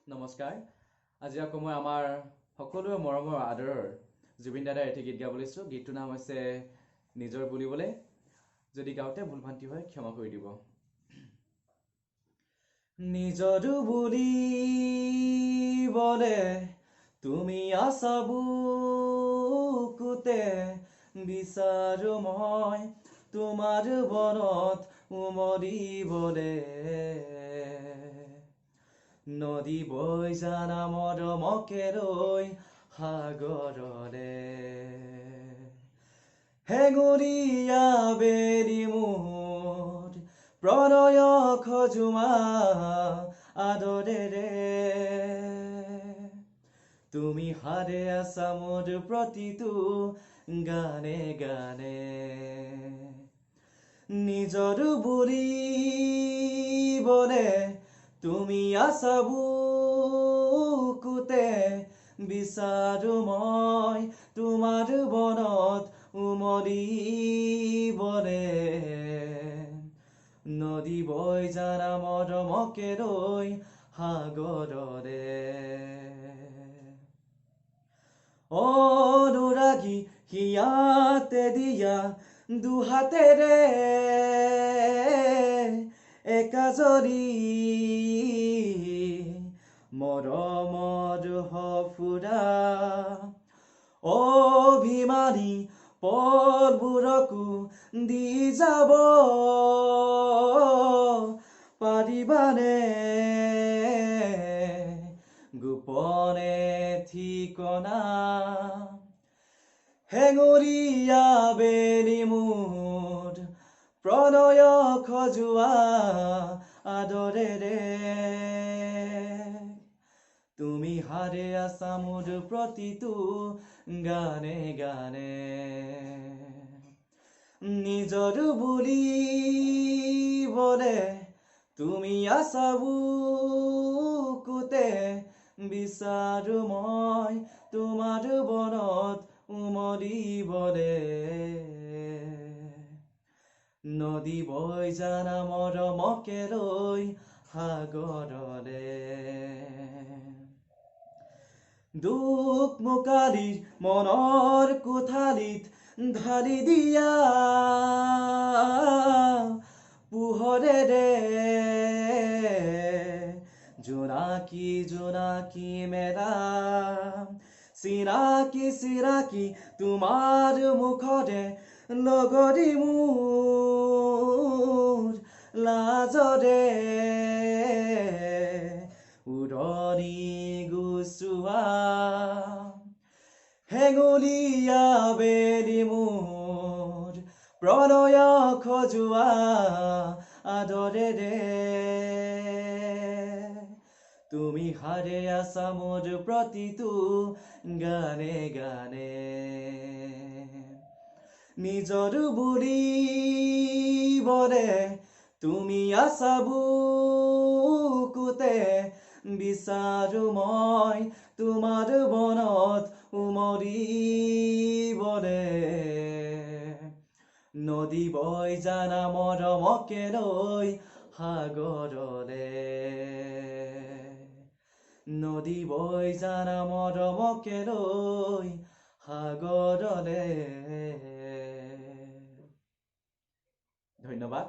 নমস্কাৰ। আজি আকৌ মই আমাৰ সকলোৰে মৰমৰ আদৰৰ জুবিন দাদাৰ এটি গীত গাব লৈছোঁ। গীতটোৰ নাম হৈছে নিজৰ বুলিবলে। যদি গাওঁতে ভুল ভ্ৰান্তি হয় ক্ষমা কৰি দিব। নিজৰ বুলিবলে তুমি আছা বুকুতে, বিচাৰো মই তোমাৰ বনত উমলিবলে। নদী বৈ জানা মৰমকে ৰৈ সাগৰলে, হেঙুলীয়া বেলি মোৰ প্ৰণয় খজুমা আদৰেৰে। তুমি হাৰে আছা মোৰ প্ৰতিটো গানে গানে। নিজৰ বুলিবলে তুমি আছা বুকুতে, বিচাৰো মই তোমাৰ বনত উমলিবলে। নদী বৈ জানা মৰমকে ৰৈ সাগৰলে, অনুৰাগী হিয়াতে দিয়া দুহাতেৰে একাজৰি মৰমৰ সফুৰা। অভিমানী পলবোৰকো দি যাব পাৰিবানে, গোপনে ঠিকনা। হেঙুলীয়া বেলি মোৰ প্ৰণয় খজুৱা আদৰেৰে। তুমি হাৰে আছা মোৰ প্ৰতিটো গানে গানে। নিজৰ বুলিবলে তুমি আছা বুকুতে, বিচাৰো মই তোমাৰ বনত উমলিবলে। নদী বৈ জানা মৰমকে ৰৈ সাগৰলে, দুখ মোকালিৰ মনৰ কোঠালিত ঢালি দিয়া পোহৰেৰে। জোনাকী জোনাকী মেলা চিনাকি চিনাকি তোমাৰ মুখতে লগৰী মোৰ লাজৰে। উৰণি গুচোৱা হেঙুলীয়া বেলি মোৰ প্ৰণয় খজুৱা আদৰেৰে। তুমি হাৰে আছা মোৰ প্ৰতিটো গানে গানে। নিজৰ বুলিবলে তুমি আছা বুকুতে, বিচাৰো মই তোমাৰ বনত উমলিবলে। নদী বৈ জানা মৰমকে ৰৈ সাগৰলে, নদী বৈ জানা মৰমকে ৰৈ সাগৰলে। ধন্যবাদ।